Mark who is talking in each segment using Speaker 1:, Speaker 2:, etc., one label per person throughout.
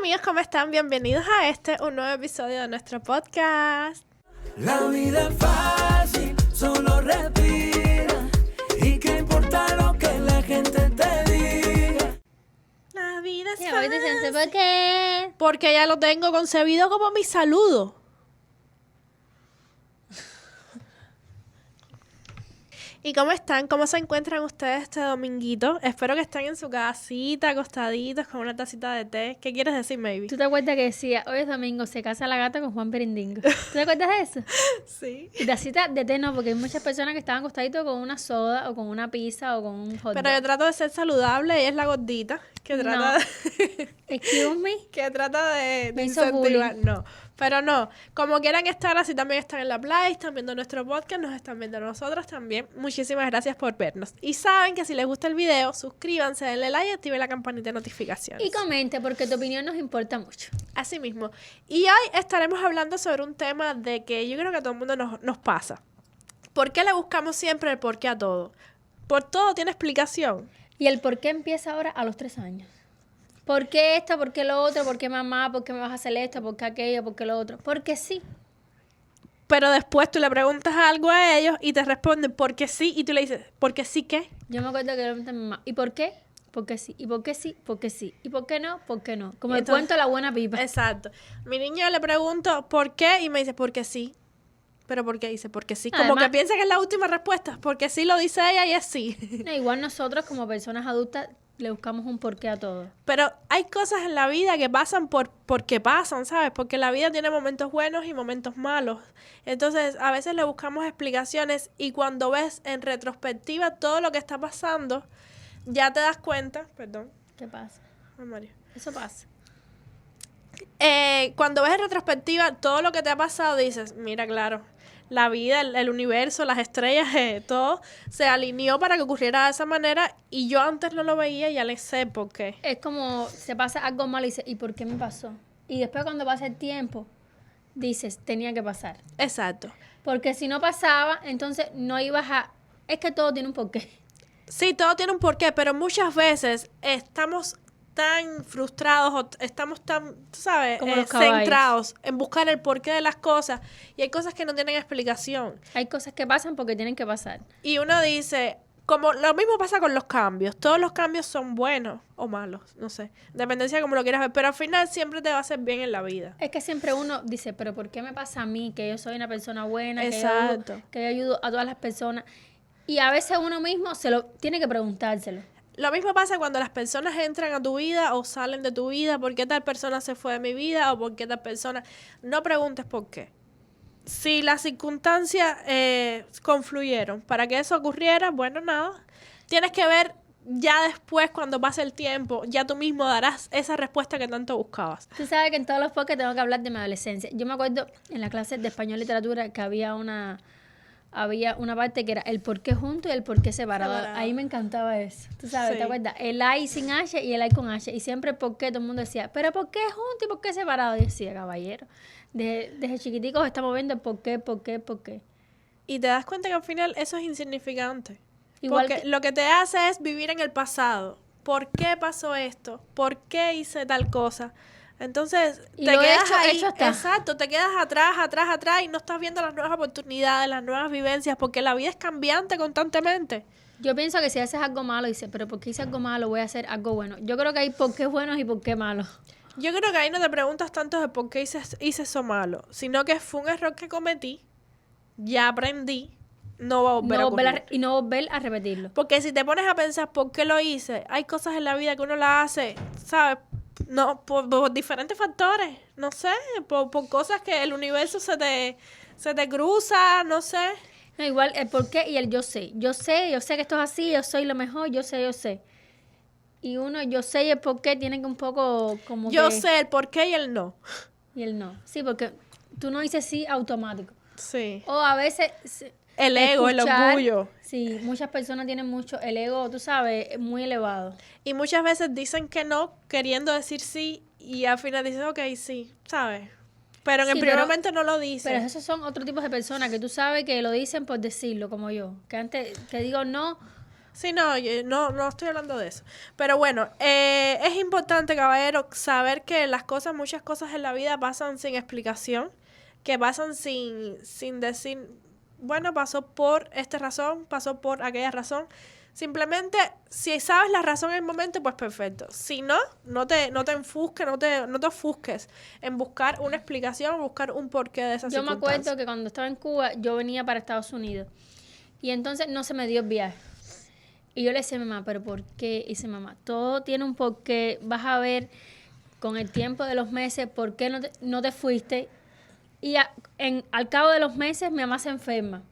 Speaker 1: amigos, ¿cómo están? Bienvenidos a un nuevo episodio de nuestro podcast.
Speaker 2: La vida es fácil, solo respira. ¿Y qué importa lo que la gente te diga?
Speaker 1: La vida es
Speaker 3: Sí,
Speaker 1: fácil.
Speaker 3: ¿por qué?
Speaker 1: Porque ya lo tengo concebido como mi saludo. ¿Y cómo están? ¿Cómo se encuentran ustedes este dominguito? Espero que estén en su casita, acostaditos, con una tacita de té. ¿Qué quieres decir, maybe?
Speaker 3: ¿Tú te acuerdas que decía, hoy es domingo, se casa la gata con Juan Perindingo? ¿Tú te acuerdas de eso?
Speaker 1: Sí.
Speaker 3: Y tacita de té no, porque hay muchas personas que estaban acostaditos con una soda o con una pizza o con un hot
Speaker 1: Pero yo
Speaker 3: dog.
Speaker 1: trato de ser saludable, ella es la gordita que trata
Speaker 3: No.
Speaker 1: de...
Speaker 3: Excuse me.
Speaker 1: que trata de
Speaker 3: Me hizo
Speaker 1: incentivar.
Speaker 3: bullying.
Speaker 1: No, pero no. Como quieran estar, así también están en la playa, están viendo nuestro podcast, nos están viendo nosotros también. Muchísimas gracias por vernos. Y saben que si les gusta el video, suscríbanse, denle like y activen la campanita de notificaciones.
Speaker 3: Y comente, porque tu opinión nos importa mucho.
Speaker 1: Así mismo. Y hoy estaremos hablando sobre un tema de que yo creo que a todo el mundo nos pasa. ¿Por qué le buscamos siempre el porqué a todo? Por todo tiene explicación.
Speaker 3: Y el por qué empieza ahora a los 3 años. ¿Por qué esto? ¿Por qué lo otro? ¿Por qué mamá? ¿Por qué me vas a hacer esto? ¿Por qué aquello? ¿Por qué lo otro? Porque sí.
Speaker 1: Pero después tú le preguntas algo a ellos y te responden porque sí. Y tú le dices, ¿porque sí qué?
Speaker 3: Yo me acuerdo que le pregunté a mi mamá, ¿y por qué? Porque sí. ¿Y por qué sí? Porque sí. ¿Y por qué no? Porque no. Como el
Speaker 1: Entonces-
Speaker 3: cuento de la buena pipa.
Speaker 1: Exacto. Mi niño le pregunto ¿por qué? Y me dice porque sí. ¿Pero por qué? Dice porque sí. Como
Speaker 3: Además-
Speaker 1: que piensa que es la última respuesta. Porque sí lo dice ella y es sí.
Speaker 3: No, igual nosotros como personas adultas le buscamos un porqué a todo.
Speaker 1: Pero hay cosas en la vida que pasan porque pasan, ¿sabes? Porque la vida tiene momentos buenos y momentos malos. Entonces, a veces le buscamos explicaciones y cuando ves en retrospectiva todo lo que está pasando, ya te das cuenta, perdón,
Speaker 3: ¿Qué pasa?
Speaker 1: ay, Mario.
Speaker 3: Eso pasa.
Speaker 1: Cuando ves en retrospectiva todo lo que te ha pasado, dices, mira, claro, la vida, el universo, las estrellas, todo se alineó para que ocurriera de esa manera y yo antes no lo veía y ya le sé por qué.
Speaker 3: Es como se pasa algo malo y dices, ¿y por qué me pasó? Y después cuando pasa el tiempo, dices, tenía que pasar.
Speaker 1: Exacto.
Speaker 3: Porque si no pasaba, entonces no ibas a... Es que todo tiene un porqué.
Speaker 1: Sí, todo tiene un porqué, pero muchas veces estamos tan frustrados o estamos tan, tú sabes,
Speaker 3: Como los caballos.
Speaker 1: centrados en buscar el porqué de las cosas y hay cosas que no tienen explicación.
Speaker 3: Hay cosas que pasan porque tienen que pasar.
Speaker 1: Y uno dice, como lo mismo pasa con los cambios, todos los cambios son buenos o malos, no sé, dependencia de cómo lo quieras ver, pero al final siempre te va a hacer bien en la vida.
Speaker 3: Es que siempre uno dice, pero ¿por qué me pasa a mí? Que yo soy una persona buena,
Speaker 1: Exacto.
Speaker 3: que yo ayudo a todas las personas. Y a veces uno mismo se lo tiene que preguntárselo.
Speaker 1: Lo mismo pasa cuando las personas entran a tu vida o salen de tu vida, ¿por qué tal persona se fue de mi vida o por qué tal persona? No preguntes por qué. Si las circunstancias confluyeron para que eso ocurriera, bueno, nada. Tienes que ver ya después, cuando pase el tiempo, ya tú mismo darás esa respuesta que tanto buscabas.
Speaker 3: Tú sabes que en todos los podcasts tengo que hablar de mi adolescencia. Yo me acuerdo en la clase de español y literatura que había una parte que era el por qué junto y el por qué separado.
Speaker 1: Separado.
Speaker 3: Ahí me encantaba eso. Tú sabes,
Speaker 1: Sí.
Speaker 3: ¿te acuerdas? El I sin H y el I con H. Y siempre el por qué, todo el mundo decía, ¿pero por qué junto y por qué separado? Y yo decía, caballero, desde chiquiticos estamos viendo el por qué, por qué, por qué.
Speaker 1: Y te das cuenta que al final eso es insignificante.
Speaker 3: Igual
Speaker 1: Porque
Speaker 3: que-
Speaker 1: lo que te hace es vivir en el pasado. ¿Por qué pasó esto? ¿Por qué hice tal cosa? Entonces,
Speaker 3: Y
Speaker 1: te
Speaker 3: lo
Speaker 1: quedas
Speaker 3: hecho,
Speaker 1: ahí,
Speaker 3: hecho está.
Speaker 1: exacto, te quedas atrás y no estás viendo las nuevas oportunidades, las nuevas vivencias, porque la vida es cambiante constantemente.
Speaker 3: Yo pienso que si haces algo malo, dices, pero ¿por qué hice algo malo? Voy a hacer algo bueno. Yo creo que hay por qué buenos y por qué malos.
Speaker 1: Yo creo que ahí no te preguntas tanto de por qué hice eso malo, sino que fue un error que cometí, ya aprendí, no va a volver a ocurrir.
Speaker 3: Y no volver a repetirlo.
Speaker 1: Porque si te pones a pensar por qué lo hice, hay cosas en la vida que uno la hace, ¿sabes? No, por diferentes factores, no sé, por cosas que el universo se te cruza, no sé.
Speaker 3: No, igual el por qué y el yo sé. Yo sé que esto es así, yo soy lo mejor, yo sé. Y uno, yo sé y el por qué tienen que un poco como
Speaker 1: Yo
Speaker 3: que...
Speaker 1: sé el por qué y el no.
Speaker 3: Y el no. Sí, porque tú no dices sí automático.
Speaker 1: Sí.
Speaker 3: O a veces...
Speaker 1: El ego, el
Speaker 3: escuchar-
Speaker 1: orgullo.
Speaker 3: Sí, muchas personas tienen mucho... El ego, tú sabes, muy elevado.
Speaker 1: Y muchas veces dicen que no, queriendo decir sí, y al final dicen, ok, sí, ¿sabes? Pero en el
Speaker 3: Sí,
Speaker 1: primer
Speaker 3: pero-
Speaker 1: momento no lo dicen.
Speaker 3: Pero esos son otro tipo de personas que tú sabes que lo dicen por decirlo, como yo. Que antes que digo no
Speaker 1: Sí, no, no estoy hablando de eso. Pero bueno, es importante, caballero, saber que muchas cosas en la vida pasan sin explicación, que pasan sin decir, bueno, pasó por esta razón, pasó por aquella razón. Simplemente, si sabes la razón en el momento, pues perfecto. Si no, no te enfusques, no te ofusques en buscar una explicación, buscar un porqué de esa
Speaker 3: Yo me
Speaker 1: circunstancia.
Speaker 3: acuerdo que cuando estaba en Cuba, yo venía para Estados Unidos. Y entonces no se me dio el viaje. Y yo le decía a mi mamá, ¿pero por qué? Y dice, mamá, todo tiene un porqué. Vas a ver con el tiempo de los meses por qué no te fuiste. Y al cabo de los meses, mi mamá se enferma.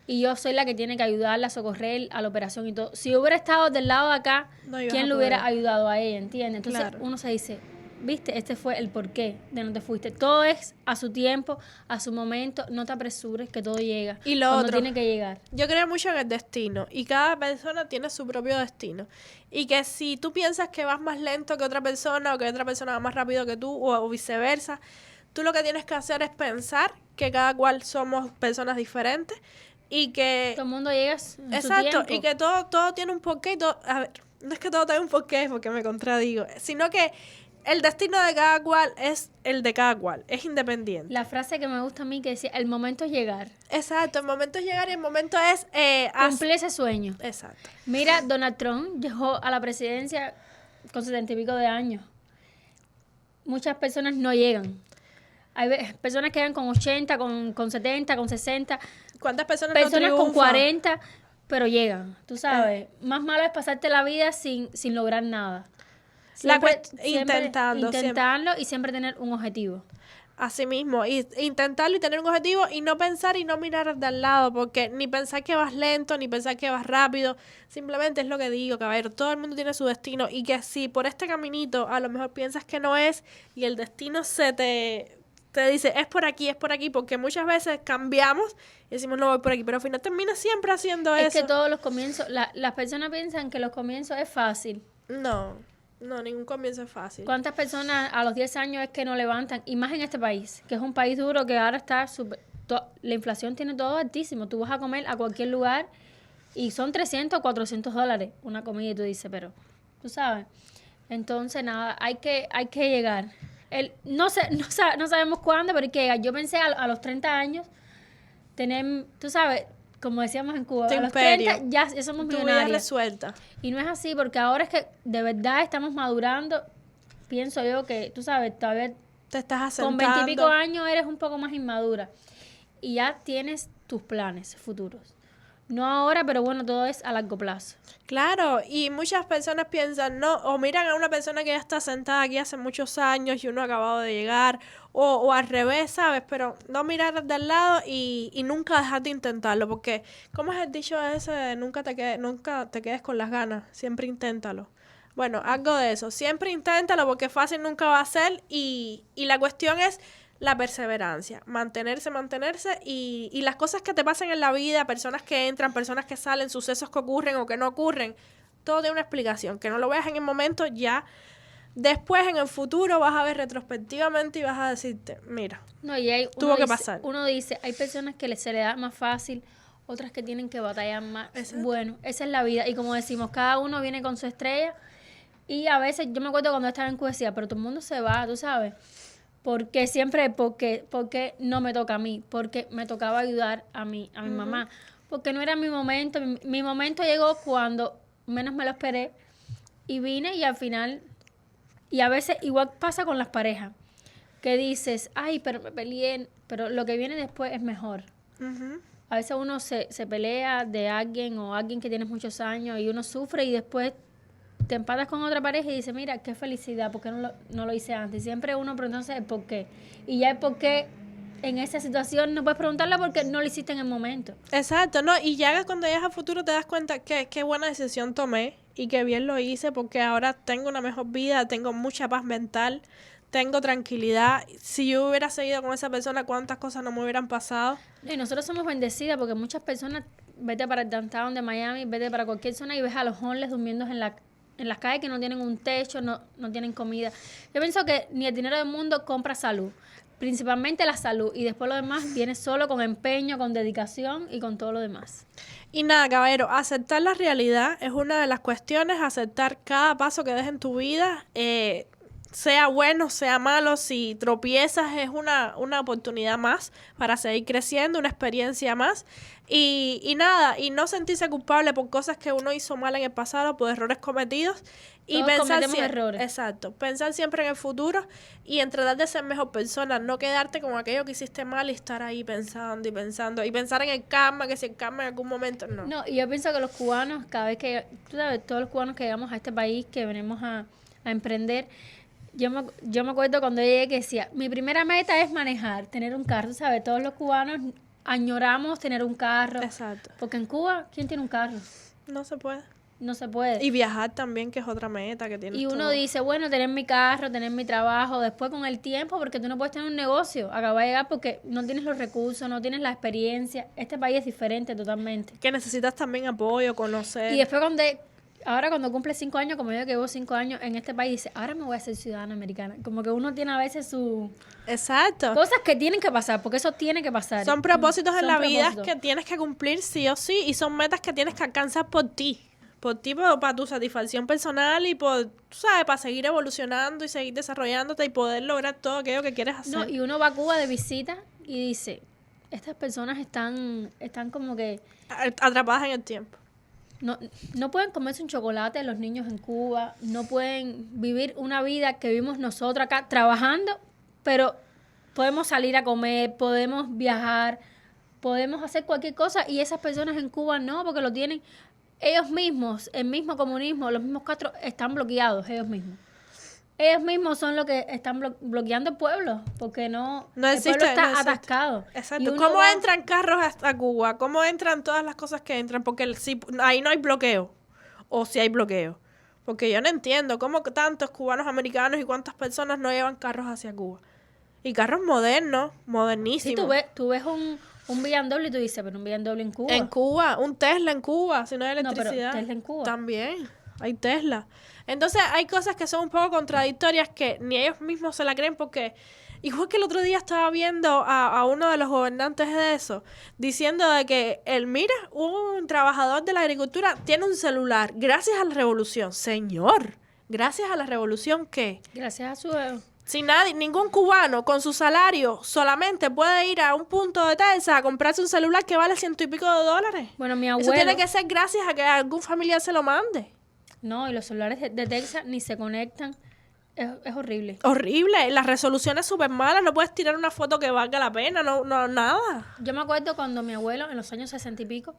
Speaker 3: Y yo soy la que tiene que ayudarla a socorrer a la operación y todo. Si hubiera estado del lado de acá,
Speaker 1: No ibas
Speaker 3: ¿quién
Speaker 1: a
Speaker 3: le hubiera
Speaker 1: poder.
Speaker 3: ayudado a ella? ¿Entiendes? Entonces
Speaker 1: Claro.
Speaker 3: uno se dice, viste, este fue el porqué de no te fuiste. Todo es a su tiempo, a su momento. No te apresures, que todo llega.
Speaker 1: Y lo
Speaker 3: cuando
Speaker 1: otro,
Speaker 3: tiene que llegar.
Speaker 1: yo creo mucho en el destino y cada persona tiene su propio destino. Y que si tú piensas que vas más lento que otra persona o que otra persona va más rápido que tú o viceversa, tú lo que tienes que hacer es pensar que cada cual somos personas diferentes y que...
Speaker 3: Todo el mundo llega en su
Speaker 1: Exacto,
Speaker 3: tiempo.
Speaker 1: y que todo tiene un porqué y todo... A ver, no es que todo tenga un porqué porque me contradigo, sino que el destino de cada cual es el de cada cual, es independiente.
Speaker 3: La frase que me gusta a mí que decía, el momento es llegar.
Speaker 1: Exacto, el momento es llegar y el momento es...
Speaker 3: Cumplir ese sueño.
Speaker 1: Exacto.
Speaker 3: Mira, Donald Trump llegó a la presidencia con 70 y pico de años. Muchas personas no llegan. Hay personas que llegan con 80, con 70, con 60.
Speaker 1: ¿Cuántas personas
Speaker 3: Personas
Speaker 1: no
Speaker 3: con
Speaker 1: triunfan?
Speaker 3: 40, pero llegan. Tú sabes, más malo es pasarte la vida sin lograr nada. Intentarlo y siempre tener un objetivo.
Speaker 1: Así mismo, y intentarlo y tener un objetivo y no pensar y no mirar de al lado, porque ni pensar que vas lento, ni pensar que vas rápido, simplemente es lo que digo, caballero, todo el mundo tiene su destino y que si por este caminito a lo mejor piensas que no es y el destino te dice es por aquí, porque muchas veces cambiamos y decimos no voy por aquí, pero al final termina siempre haciendo
Speaker 3: Es
Speaker 1: eso.
Speaker 3: que todos los comienzos, las personas piensan que los comienzos es fácil.
Speaker 1: No, ningún comienzo es fácil.
Speaker 3: ¿Cuántas personas a los 10 años es que no levantan? Y más en este país, que es un país duro que ahora está la inflación tiene todo altísimo. Tú vas a comer a cualquier lugar y son 300 o 400 dólares una comida y tú dices, pero tú sabes. Entonces, nada, hay que llegar. No sabemos cuándo, pero hay que llegar. Yo pensé a los 30 años tener, tú sabes, como decíamos en Cuba,
Speaker 1: Tu
Speaker 3: a los
Speaker 1: imperio.
Speaker 3: 30 ya somos
Speaker 1: Tu vida
Speaker 3: millonarios.
Speaker 1: resuelta.
Speaker 3: Y no es así, porque ahora es que de verdad estamos madurando. Pienso yo que, tú sabes, todavía
Speaker 1: Te estás
Speaker 3: con
Speaker 1: asentando.
Speaker 3: 20 y pico años eres un poco más inmadura. Y ya tienes tus planes futuros. No ahora, pero bueno, todo es a largo plazo.
Speaker 1: Claro, y muchas personas piensan, no, o miran a una persona que ya está sentada aquí hace muchos años y uno ha acabado de llegar, o al revés, ¿sabes? Pero no mirar de al lado y nunca dejar de intentarlo, porque, ¿cómo es el dicho ese? Nunca te quedes con las ganas, siempre inténtalo. Bueno, algo de eso, siempre inténtalo porque fácil nunca va a ser y la cuestión es la perseverancia, mantenerse y las cosas que te pasan en la vida, personas que entran, personas que salen, sucesos que ocurren o que no ocurren, todo tiene una explicación, que no lo veas en el momento, ya después en el futuro vas a ver retrospectivamente y vas a decirte, mira,
Speaker 3: No, y
Speaker 1: tuvo que pasar.
Speaker 3: Uno dice, hay personas que se le da más fácil, otras que tienen que batallar más.
Speaker 1: Exacto.
Speaker 3: Bueno, esa es la vida. Y como decimos, cada uno viene con su estrella. Y a veces, yo me acuerdo cuando estaba en Cuba, decía, pero todo el mundo se va, tú sabes. Porque siempre, porque no me toca a mí, porque me tocaba ayudar a mi mamá, porque no era mi momento, mi momento llegó cuando menos me lo esperé y vine y al final, y a veces igual pasa con las parejas, que dices, ay, pero me peleé, pero lo que viene después es mejor.
Speaker 1: Ujú.
Speaker 3: A veces uno se pelea de alguien o alguien que tienes muchos años y uno sufre y después te empatas con otra pareja y dices, mira, qué felicidad, ¿por qué no lo hice antes? Y siempre uno pregunta el por qué. Y ya el por qué en esa situación no puedes preguntarla porque no lo hiciste en el momento.
Speaker 1: Exacto, no, y ya cuando llegas a futuro te das cuenta que qué buena decisión tomé y que bien lo hice porque ahora tengo una mejor vida, tengo mucha paz mental, tengo tranquilidad. Si yo hubiera seguido con esa persona, cuántas cosas no me hubieran pasado.
Speaker 3: Y nosotros somos bendecidas porque muchas personas, vete para el downtown de Miami, vete para cualquier zona y ves a los homeless durmiendo en las calles que no tienen un techo, no tienen comida. Yo pienso que ni el dinero del mundo compra salud, principalmente la salud. Y después lo demás viene solo con empeño, con dedicación y con todo lo demás.
Speaker 1: Y nada, caballero, aceptar la realidad es una de las cuestiones, aceptar cada paso que des en tu vida, sea bueno, sea malo, si tropiezas es una oportunidad más para seguir creciendo, una experiencia más. Y nada, y no sentirse culpable por cosas que uno hizo mal en el pasado, por errores cometidos. Y
Speaker 3: Todos
Speaker 1: pensar
Speaker 3: cometemos errores.
Speaker 1: Exacto, pensar siempre en el futuro y en tratar de ser mejor persona, no quedarte con aquello que hiciste mal y estar ahí pensando y pensando. Y pensar en el karma, que si el karma en algún momento, no.
Speaker 3: No, y yo pienso que los cubanos, cada vez que, tú sabes, todos los cubanos que llegamos a este país, que venimos a emprender, yo me acuerdo cuando llegué que decía, mi primera meta es manejar, tener un carro, ¿sabes? Todos los cubanos añoramos tener un carro.
Speaker 1: Exacto.
Speaker 3: Porque en Cuba, ¿quién tiene un carro?
Speaker 1: No se puede.
Speaker 3: No se puede.
Speaker 1: Y viajar también, que es otra meta que tienes
Speaker 3: Y uno
Speaker 1: tú.
Speaker 3: dice, bueno, tener mi carro, tener mi trabajo, después con el tiempo, porque tú no puedes tener un negocio, acaba de llegar porque no tienes los recursos, no tienes la experiencia. Este país es diferente totalmente.
Speaker 1: Que necesitas también apoyo, conocer.
Speaker 3: Y después ahora cuando cumple 5 años, como yo que llevo 5 años en este país, dice, ahora me voy a ser ciudadana americana. Como que uno tiene a veces sus
Speaker 1: Exacto.
Speaker 3: cosas que tienen que pasar, porque eso tiene que pasar.
Speaker 1: Son propósitos en
Speaker 3: Son
Speaker 1: la vida
Speaker 3: propósitos.
Speaker 1: que tienes que cumplir sí o sí y son metas que tienes que alcanzar por ti. Por ti, para tu satisfacción personal y por, tú sabes, para seguir evolucionando y seguir desarrollándote y poder lograr todo aquello que quieres hacer.
Speaker 3: No, y uno va a Cuba de visita y dice, estas personas están como que
Speaker 1: Atrapadas en el tiempo.
Speaker 3: no pueden comerse un chocolate los niños en Cuba, no pueden vivir una vida que vivimos nosotros acá trabajando, pero podemos salir a comer, podemos viajar, podemos hacer cualquier cosa y esas personas en Cuba no, porque lo tienen ellos mismos, el mismo comunismo, los mismos cuatro están bloqueados ellos mismos. Ellos mismos son los que están bloqueando el pueblo, porque no el
Speaker 1: existe,
Speaker 3: pueblo está
Speaker 1: no existe.
Speaker 3: atascado. Y
Speaker 1: Exacto.
Speaker 3: uno
Speaker 1: ¿Cómo
Speaker 3: va-
Speaker 1: entran carros hasta Cuba? ¿Cómo entran todas las cosas que entran? Porque ahí no hay bloqueo. O si hay bloqueo. Porque yo no entiendo cómo tantos cubanos americanos y cuántas personas no llevan carros hacia Cuba. Y carros modernos, modernísimos.
Speaker 3: Sí, tú ves un BMW y tú dices, pero un BMW en Cuba.
Speaker 1: En Cuba, un Tesla en Cuba, si no hay
Speaker 3: No, pero
Speaker 1: electricidad.
Speaker 3: Tesla en Cuba.
Speaker 1: También, hay Tesla. Entonces hay cosas que son un poco contradictorias que ni ellos mismos se la creen porque, igual que el otro día estaba viendo a uno de los gobernantes de eso, diciendo de que mira, un trabajador de la agricultura tiene un celular gracias a la revolución. Señor, gracias a la revolución, ¿qué?
Speaker 3: Gracias a su...
Speaker 1: Si ningún cubano con su salario solamente puede ir a un punto de Texas a comprarse un celular que vale $100 y pico.
Speaker 3: Bueno, mi
Speaker 1: Eso
Speaker 3: abuelo...
Speaker 1: tiene que ser gracias a que algún familiar se lo mande.
Speaker 3: No, y los celulares de Texas ni se conectan. Es horrible.
Speaker 1: Horrible. Las resoluciones súper malas. No puedes tirar una foto que valga la pena. No, nada.
Speaker 3: Yo me acuerdo cuando mi abuelo, en los años 60 y pico,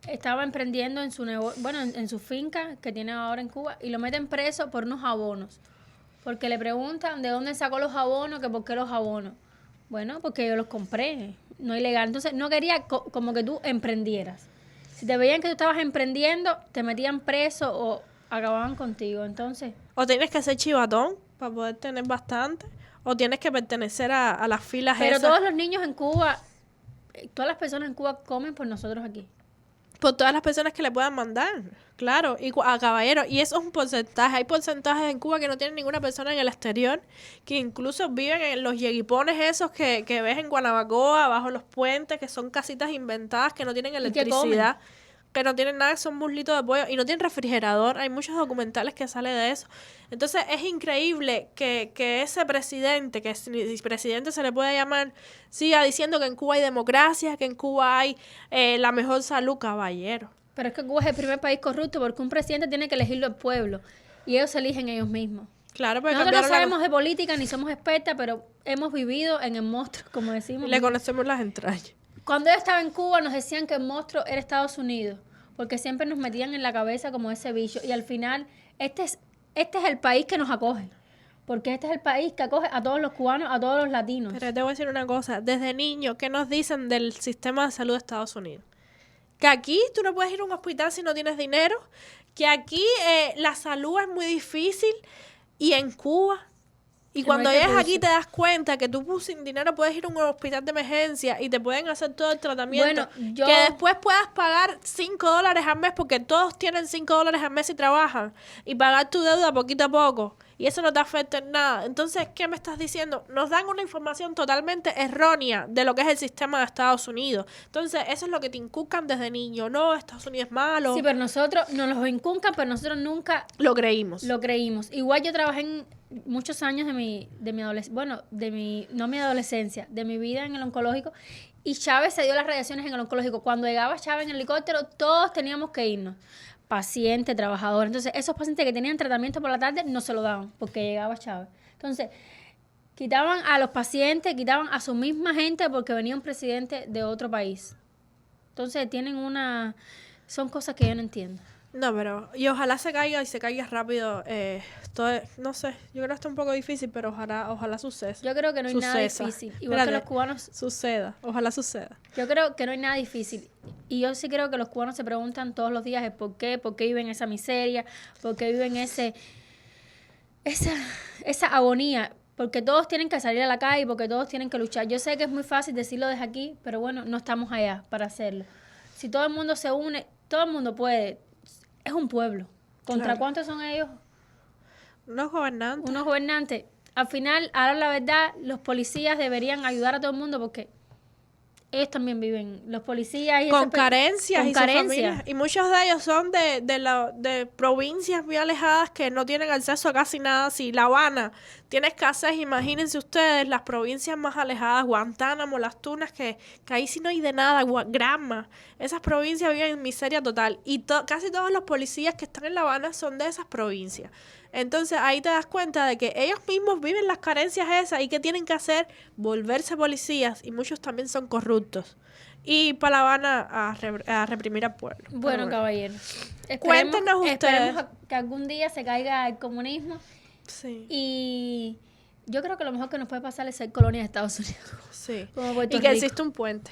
Speaker 3: estaba emprendiendo en su en su finca que tiene ahora en Cuba y lo meten preso por unos abonos. Porque le preguntan de dónde sacó los abonos, que por qué los abonos. Bueno, porque yo los compré, no ilegal. Entonces no quería como que tú emprendieras. Si te veían que tú estabas emprendiendo, te metían preso o acababan contigo. Entonces,
Speaker 1: O tienes que ser chivatón para poder tener bastante. O tienes que pertenecer a las filas
Speaker 3: pero
Speaker 1: esas.
Speaker 3: todos los niños en Cuba, todas las personas en Cuba comen por nosotros aquí.
Speaker 1: Por todas las personas que le puedan mandar. Claro. Y a caballero. Y eso es un porcentaje. Hay porcentajes en Cuba que no tienen ninguna persona en el exterior. Que incluso viven en los yeguipones esos que ves en Guanabacoa, bajo los puentes, que son casitas inventadas, que no tienen
Speaker 3: qué
Speaker 1: electricidad. Que no tienen nada, son muslitos de pollo y no tienen refrigerador. Hay muchos documentales que salen de eso. Entonces es increíble que ese presidente, que si presidente se le puede llamar, siga diciendo que en Cuba hay democracia, que en Cuba hay la mejor salud, caballero.
Speaker 3: Pero es que Cuba es el primer país corrupto porque un presidente tiene que elegirlo el pueblo y ellos se eligen ellos mismos.
Speaker 1: Claro, porque
Speaker 3: Nosotros no
Speaker 1: cambiaron
Speaker 3: sabemos de política ni somos expertas, pero hemos vivido en el monstruo, como decimos.
Speaker 1: le conocemos las entrañas.
Speaker 3: Cuando yo estaba en Cuba nos decían que el monstruo era Estados Unidos, porque siempre nos metían en la cabeza como ese bicho. Y al final, este es el país que nos acoge, porque este es el país que acoge a todos los cubanos, a todos los latinos.
Speaker 1: Pero te voy a decir una cosa. Desde niño, ¿qué nos dicen del sistema de salud de Estados Unidos? Que aquí tú no puedes ir a un hospital si no tienes dinero, que aquí la salud es muy difícil y en Cuba... Y
Speaker 3: Que
Speaker 1: cuando
Speaker 3: no hay
Speaker 1: llegas aquí
Speaker 3: recursos.
Speaker 1: te das cuenta que tú sin dinero puedes ir a un hospital de emergencia y te pueden hacer todo el tratamiento.
Speaker 3: Bueno, yo-
Speaker 1: Que después puedas pagar $5 al mes porque todos tienen $5 al mes y trabajan. Y pagar tu deuda poquito a poco. y eso no te afecta en nada. Entonces, ¿qué me estás diciendo? Nos dan una información totalmente errónea de lo que es el sistema de Estados Unidos. Entonces, eso es lo que te inculcan desde niño. No, Estados Unidos es malo.
Speaker 3: Sí, pero nosotros nos lo inculcan, pero nosotros nunca
Speaker 1: Lo creímos.
Speaker 3: lo creímos. Igual yo trabajé en muchos años de mi adolescencia, bueno, no mi adolescencia, de mi vida en el oncológico, y Chávez se dio las radiaciones en el oncológico. Cuando llegaba Chávez en el helicóptero, todos teníamos que irnos. Paciente, trabajador. Entonces, esos pacientes que tenían tratamiento por la tarde no se lo daban porque llegaba Chávez. Entonces, quitaban a los pacientes, quitaban a su misma gente porque venía un presidente de otro país. Entonces, son cosas que yo no entiendo.
Speaker 1: No, pero... Y ojalá se caiga y se caiga rápido. No sé, yo creo que está un poco difícil, pero ojalá suceda.
Speaker 3: Yo creo que no hay nada
Speaker 1: Sucesa.
Speaker 3: difícil. Igual que los cubanos...
Speaker 1: Suceda, ojalá suceda.
Speaker 3: Yo creo que no hay nada difícil. Y yo sí creo que los cubanos se preguntan todos los días el por qué viven esa miseria, por qué viven esa agonía, porque todos tienen que salir a la calle, porque todos tienen que luchar. Yo sé que es muy fácil decirlo desde aquí, pero bueno, no estamos allá para hacerlo. Si todo el mundo se une, todo el mundo puede. Es un pueblo. ¿Contra
Speaker 1: Claro.
Speaker 3: cuántos son ellos?
Speaker 1: Unos gobernantes.
Speaker 3: Unos gobernantes. Al final, ahora la verdad, los policías deberían ayudar a todo el mundo porque ellos también viven, los policías y
Speaker 1: Con carencias
Speaker 3: con
Speaker 1: y sus
Speaker 3: carencias.
Speaker 1: familias. Y muchos de ellos son de provincias muy alejadas que no tienen acceso a casi nada. Si La Habana tiene escasez, imagínense ustedes las provincias más alejadas, Guantánamo, Las Tunas, que ahí sí no hay de nada, Granma. Esas provincias viven en miseria total. Y casi todos los policías que están en La Habana son de esas provincias. Entonces ahí te das cuenta de que ellos mismos viven las carencias esas y que tienen que hacer volverse policías, y muchos también son corruptos. Y para La Habana a reprimir al pueblo. Pero
Speaker 3: Bueno, caballero.
Speaker 1: Cuéntenos ustedes.
Speaker 3: Esperemos que algún día se caiga el comunismo
Speaker 1: Sí,
Speaker 3: y yo creo que lo mejor que nos puede pasar es ser colonia de Estados Unidos.
Speaker 1: sí.
Speaker 3: Como Puerto
Speaker 1: Y que
Speaker 3: Rico.
Speaker 1: existe un puente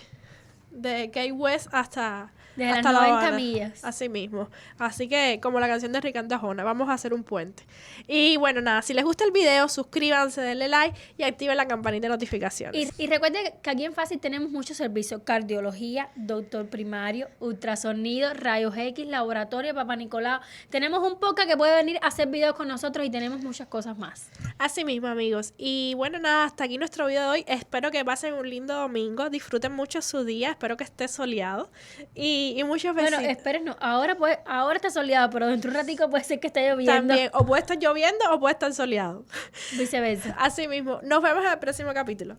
Speaker 1: de Key West hasta
Speaker 3: Desde las
Speaker 1: La
Speaker 3: 90
Speaker 1: Habana.
Speaker 3: millas.
Speaker 1: Así mismo. Así que, como la canción de Ricardo Arjona, vamos a hacer un puente. Y bueno, nada, si les gusta el video, suscríbanse, denle like y activen la campanita de notificaciones.
Speaker 3: Y recuerden que aquí en Fácil tenemos muchos servicios: cardiología, doctor primario, ultrasonido, rayos X, laboratorio, Papá Nicolau. Tenemos un podcast que puede venir a hacer videos con nosotros y tenemos muchas cosas más.
Speaker 1: Así mismo, amigos. Y bueno, nada, hasta aquí nuestro video de hoy. Espero que pasen un lindo domingo. Disfruten mucho su día. Espero que esté soleado. Y muchos besitos.
Speaker 3: Bueno, espérenos, ahora está soleado, pero dentro de un ratico puede ser que esté lloviendo.
Speaker 1: También, o puede estar lloviendo o puede estar soleado.
Speaker 3: Viceversa.
Speaker 1: Así mismo. Nos vemos en el próximo capítulo.